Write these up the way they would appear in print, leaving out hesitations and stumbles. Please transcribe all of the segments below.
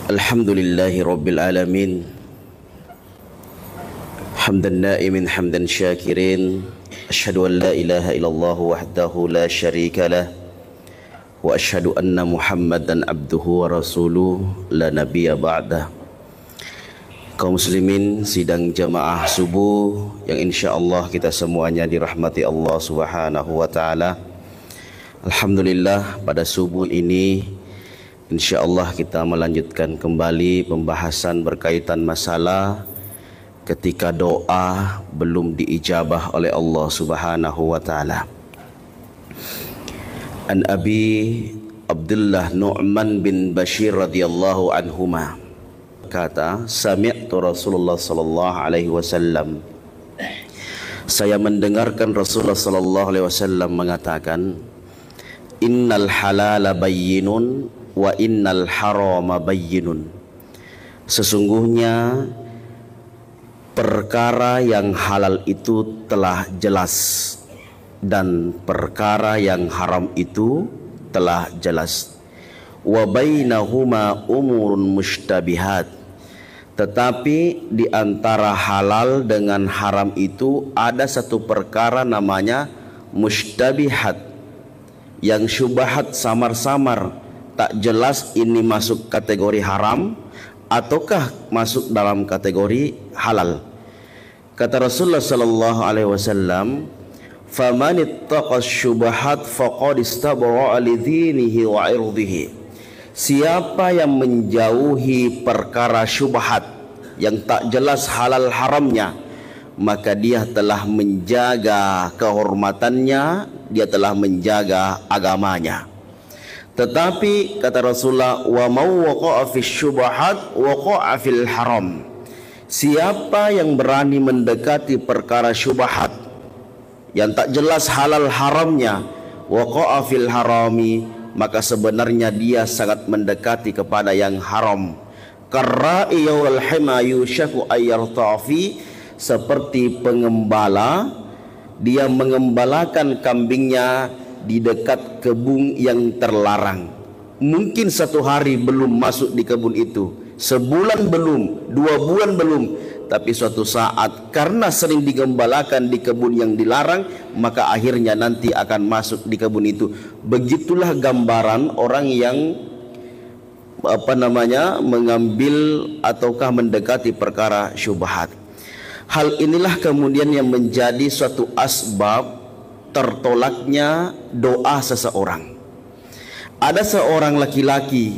Alhamdulillahi Rabbil Alamin. Hamdan na'imin hamdan syakirin. Ashhadu an la ilaha illallah wahdahu la syarika lah. Wa ashhadu anna Muhammadan abduhu wa rasuluh la nabiyya ba'dah. Kaum muslimin sidang jamaah subuh yang insyaallah kita semuanya dirahmati Allah Subhanahu wa taala. Alhamdulillah pada subuh ini insyaallah kita melanjutkan kembali pembahasan berkaitan masalah ketika doa belum diijabah oleh Allah Subhanahu wa taala. An Abi Abdullah Nu'man bin Bashir radhiyallahu anhuma kata, sami'tu Rasulullah sallallahu alaihi wasallam. Saya mendengarkan Rasulullah sallallahu alaihi wasallam mengatakan, innal halala bayyinun wa innal harama bayyinun. Sesungguhnya perkara yang halal itu telah jelas dan perkara yang haram itu telah jelas. Wa bainahuma umurun mushtabihat. Tetapi di antara halal dengan haram itu ada satu perkara namanya mushtabihat, yang syubhat samar-samar, tak jelas ini masuk kategori haram ataukah masuk dalam kategori halal. Kata Rasulullah sallallahu alaihi wasallam, "Faman ittaqa syubhat faqad istabra'a li dinihi wa 'irdihi." Siapa yang menjauhi perkara syubhat yang tak jelas halal haramnya, maka dia telah menjaga kehormatannya, dia telah menjaga agamanya. Tetapi kata Rasulullah, wa mau waqa'a fi syubhat waqa'a fil haram. Siapa yang berani mendekati perkara syubhat yang tak jelas halal haramnya, waqa'a fil harami, maka sebenarnya dia sangat mendekati kepada yang haram. Karra'i wal hima yushaku ayyartafi, seperti pengembala, dia mengembalakan kambingnya di dekat kebun yang terlarang. Mungkin satu hari belum masuk di kebun itu, sebulan belum, 2 bulan belum, tapi suatu saat karena sering digembalakan di kebun yang dilarang, maka akhirnya nanti akan masuk di kebun itu. Begitulah gambaran orang yang mengambil ataukah mendekati perkara syubhat. Hal inilah kemudian yang menjadi suatu asbab tertolaknya doa seseorang. Ada seorang laki-laki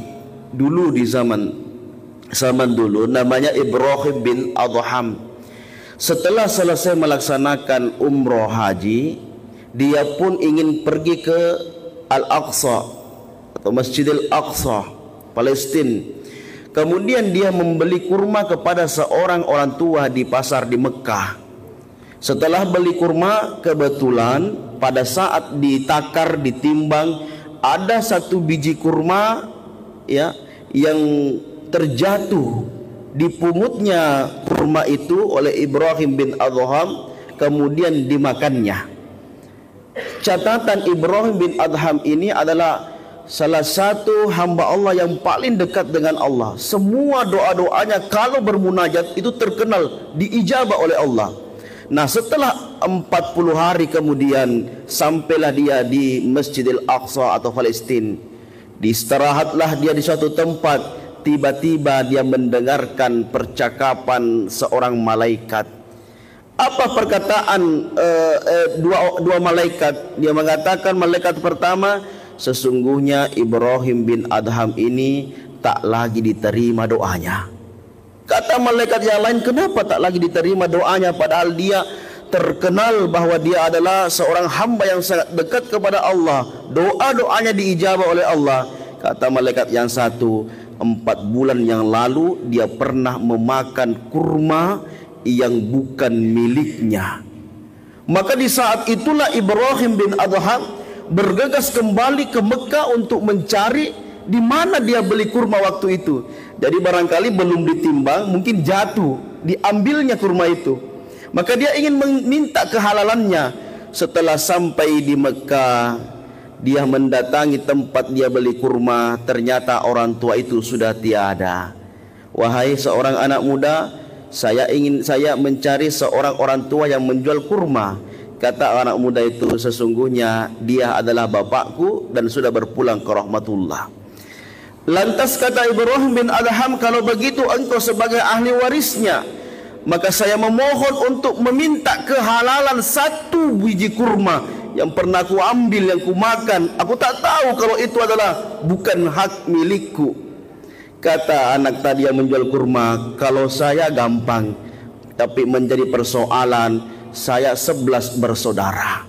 dulu di zaman dulu namanya Ibrahim bin Adham. Setelah selesai melaksanakan umroh haji, dia pun ingin pergi ke Al-Aqsa atau Masjidil Aqsa, Palestina. Kemudian dia membeli kurma kepada seorang orang tua di pasar di Mekah. Setelah beli kurma, kebetulan pada saat ditakar, ditimbang, ada satu biji kurma ya yang terjatuh di pungutnya kurma itu oleh Ibrahim bin Adham, kemudian dimakannya. Catatan, Ibrahim bin Adham ini adalah salah satu hamba Allah yang paling dekat dengan Allah. Semua doa-doanya kalau bermunajat itu terkenal diijabah oleh Allah. Nah, setelah 40 hari kemudian sampailah dia di Masjidil Aqsa atau Palestina. Diistirahatlah dia di suatu tempat. Tiba-tiba dia mendengarkan percakapan seorang malaikat. Apa perkataan dua malaikat? Dia mengatakan, malaikat pertama, sesungguhnya Ibrahim bin Adham ini tak lagi diterima doanya. Kata malaikat yang lain, kenapa tak lagi diterima doanya, padahal dia terkenal bahwa dia adalah seorang hamba yang sangat dekat kepada Allah, doa-doanya diijabah oleh Allah. Kata malaikat yang satu, 4 bulan yang lalu dia pernah memakan kurma yang bukan miliknya. Maka di saat itulah Ibrahim bin Adham bergegas kembali ke Mekah untuk mencari di mana dia beli kurma waktu itu. Jadi barangkali belum ditimbang, mungkin jatuh, diambilnya kurma itu. Maka dia ingin meminta kehalalannya. Setelah sampai di Mekah, dia mendatangi tempat dia beli kurma. Ternyata orang tua itu sudah tiada. wahai seorang anak muda, saya mencari seorang orang tua yang menjual kurma. Kata anak muda itu, sesungguhnya dia adalah bapakku dan sudah berpulang ke rahmatullah. Lantas kata Ibrahim bin Adham, kalau begitu engkau sebagai ahli warisnya, maka saya memohon untuk meminta kehalalan 1 biji kurma yang pernah ku ambil, yang ku makan. Aku tak tahu kalau itu adalah bukan hak milikku. Kata anak tadi yang menjual kurma, kalau saya gampang, tapi menjadi persoalan saya 11 bersaudara.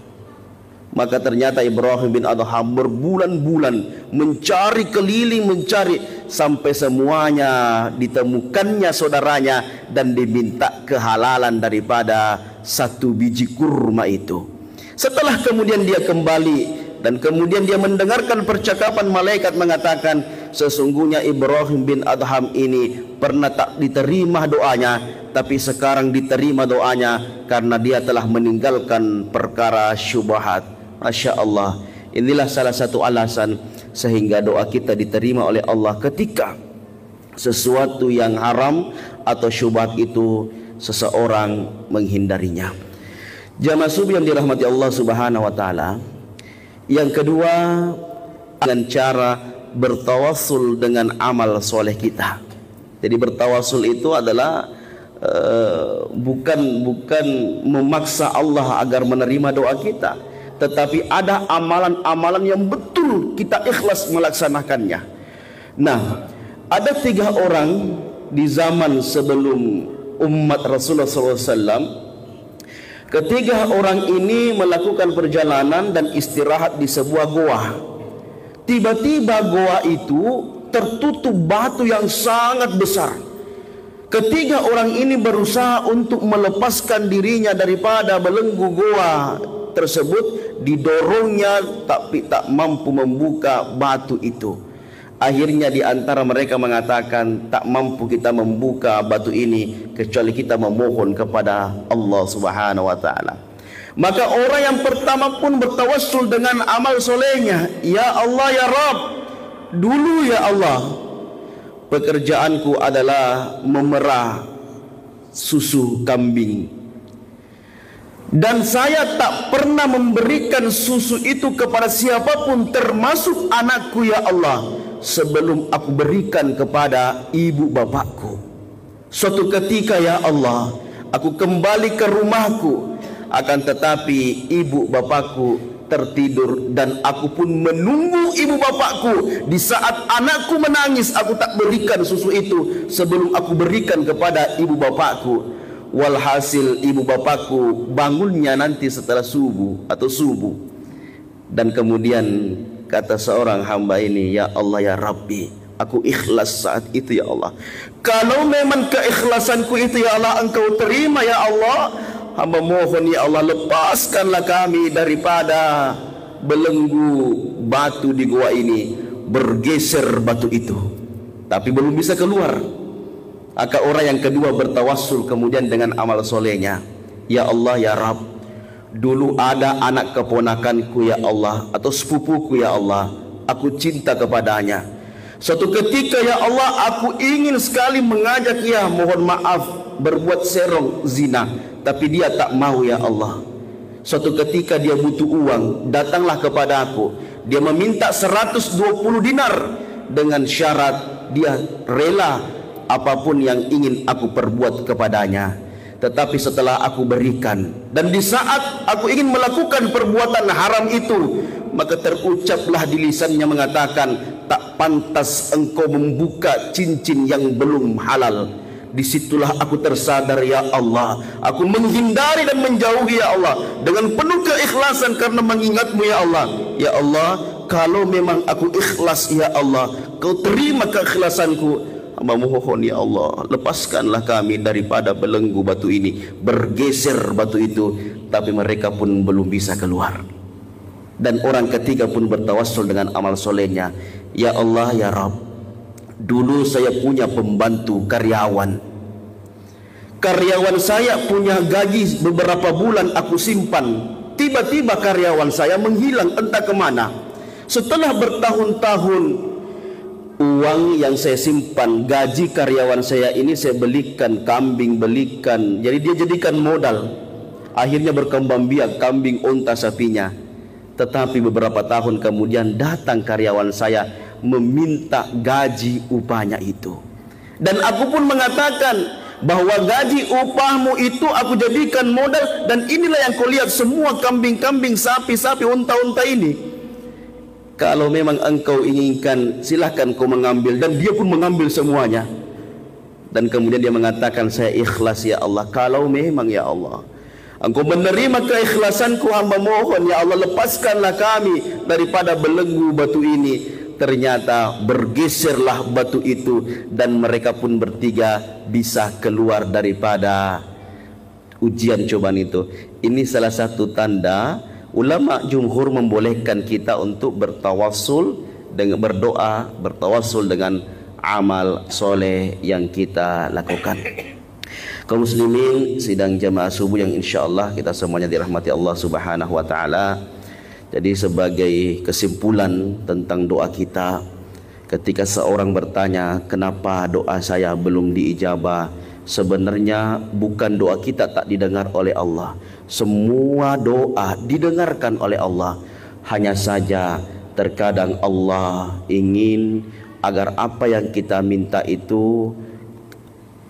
Maka ternyata Ibrahim bin Adham berbulan-bulan mencari, keliling mencari, sampai semuanya ditemukannya saudaranya dan diminta kehalalan daripada 1 biji kurma itu. Setelah kemudian dia kembali dan kemudian dia mendengarkan percakapan malaikat mengatakan, sesungguhnya Ibrahim bin Adham ini pernah tak diterima doanya, tapi sekarang diterima doanya karena dia telah meninggalkan perkara syubhat. Masya Allah, inilah salah satu alasan sehingga doa kita diterima oleh Allah ketika sesuatu yang haram atau syubhat itu seseorang menghindarinya. Jamaah subuh yang dirahmati Allah Subhanahu wa taala. Yang kedua, dengan cara bertawassul dengan amal soleh kita. Jadi bertawassul itu adalah bukan memaksa Allah agar menerima doa kita, tetapi ada amalan-amalan yang betul kita ikhlas melaksanakannya. Nah, ada 3 orang di zaman sebelum umat Rasulullah SAW. Ketiga orang ini melakukan perjalanan dan istirahat di sebuah goa. Tiba-tiba goa itu tertutup batu yang sangat besar. Ketiga orang ini berusaha untuk melepaskan dirinya daripada belenggu goa tersebut, didorongnya tapi tak mampu membuka batu itu. Akhirnya di antara mereka mengatakan, tak mampu kita membuka batu ini kecuali kita memohon kepada Allah Subhanahu wa taala. Maka orang yang pertama pun bertawassul dengan amal solehnya. Ya Allah ya Rabb, dulu ya Allah, pekerjaanku adalah memerah susu kambing, dan saya tak pernah memberikan susu itu kepada siapapun termasuk anakku ya Allah, sebelum aku berikan kepada ibu bapakku. Suatu ketika ya Allah, aku kembali ke rumahku, akan tetapi ibu bapakku tertidur dan aku pun menunggu ibu bapakku. Di saat anakku menangis, aku tak berikan susu itu sebelum aku berikan kepada ibu bapakku. Walhasil ibu bapakku bangunnya nanti setelah subuh atau subuh. Dan kemudian kata seorang hamba ini, ya Allah ya Rabbi, aku ikhlas saat itu ya Allah. Kalau memang keikhlasanku itu ya Allah engkau terima ya Allah, hamba mohon ya Allah, lepaskanlah kami daripada belenggu batu di gua ini. Bergeser batu itu, tapi belum bisa keluar. Maka orang yang kedua bertawassul kemudian dengan amal solehnya. Ya Allah ya Rabb, dulu ada anak keponakanku ya Allah, atau sepupuku ya Allah, aku cinta kepadanya. Suatu ketika ya Allah, aku ingin sekali mengajak dia, mohon maaf, berbuat serong zina, tapi dia tak mau ya Allah. Suatu ketika dia butuh uang, datanglah kepada aku. Dia meminta 120 dinar dengan syarat dia rela apapun yang ingin aku perbuat kepadanya. Tetapi setelah aku berikan, dan di saat aku ingin melakukan perbuatan haram itu, maka terucaplah di lisannya mengatakan, tak pantas engkau membuka cincin yang belum halal. Disitulah aku tersadar ya Allah, aku menghindari dan menjauhi ya Allah dengan penuh keikhlasan karena mengingatmu ya Allah. Ya Allah, kalau memang aku ikhlas ya Allah, kau terima keikhlasanku. Hamba mohon ya Allah, lepaskanlah kami daripada belenggu batu ini. Bergeser batu itu, tapi mereka pun belum bisa keluar. Dan orang ketiga pun bertawassul dengan amal solehnya. Ya Allah ya Rabb, dulu saya punya pembantu karyawan. Karyawan saya punya gaji beberapa bulan aku simpan. Tiba-tiba karyawan saya menghilang entah kemana. Setelah bertahun-tahun uang yang saya simpan, gaji karyawan saya ini saya belikan kambing, belikan, jadi dia jadikan modal. Akhirnya berkembang biak kambing, unta, sapinya. Tetapi beberapa tahun kemudian datang karyawan saya meminta gaji upahnya itu. Dan aku pun mengatakan bahwa gaji upahmu itu aku jadikan modal, dan inilah yang kau lihat semua kambing-kambing, sapi-sapi, unta-unta ini. Kalau memang engkau inginkan, silahkan kau mengambil. Dan dia pun mengambil semuanya. Dan kemudian dia mengatakan, saya ikhlas ya Allah. Kalau memang ya Allah engkau menerima keikhlasanku, hamba mohon ya Allah, lepaskanlah kami daripada belenggu batu ini. Ternyata bergeserlah batu itu, dan mereka pun bertiga bisa keluar daripada ujian cobaan itu. Ini salah satu tanda ulama jumhur membolehkan kita untuk bertawassul dengan berdoa, bertawassul dengan amal soleh yang kita lakukan. Kaum muslimin sidang jamaah subuh yang insyaallah kita semuanya dirahmati Allah Subhanahu wa taala. Jadi sebagai kesimpulan tentang doa kita, ketika seorang bertanya kenapa doa saya belum diijabah, sebenarnya bukan doa kita tak didengar oleh Allah. Semua doa didengarkan oleh Allah. Hanya saja terkadang Allah ingin agar apa yang kita minta itu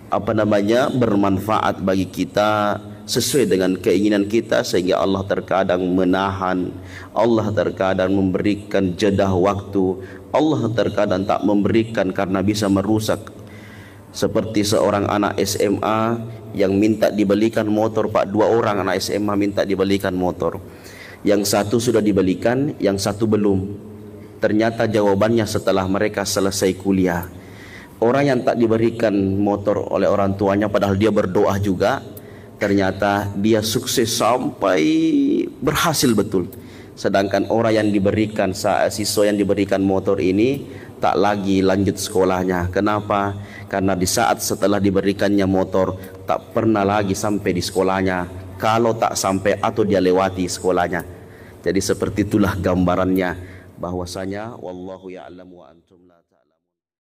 bermanfaat bagi kita, sesuai dengan keinginan kita, sehingga Allah terkadang menahan, Allah terkadang memberikan jeda waktu, Allah terkadang tak memberikan karena bisa merusak. Seperti seorang anak SMA yang minta dibelikan motor, Pak. 2 orang anak SMA minta dibelikan motor. Yang satu sudah dibelikan, yang satu belum. Ternyata jawabannya setelah mereka selesai kuliah. Orang yang tak diberikan motor oleh orang tuanya padahal dia berdoa juga, ternyata dia sukses sampai berhasil betul. Sedangkan orang yang diberikan, siswa yang diberikan motor ini tak lagi lanjut sekolahnya. Kenapa? Karena di saat setelah diberikannya motor tak pernah lagi sampai di sekolahnya. Kalau tak sampai atau dia lewati sekolahnya. Jadi seperti itulah gambarannya, bahwasanya wallahu ya'lamu wa antum la ta'lamun.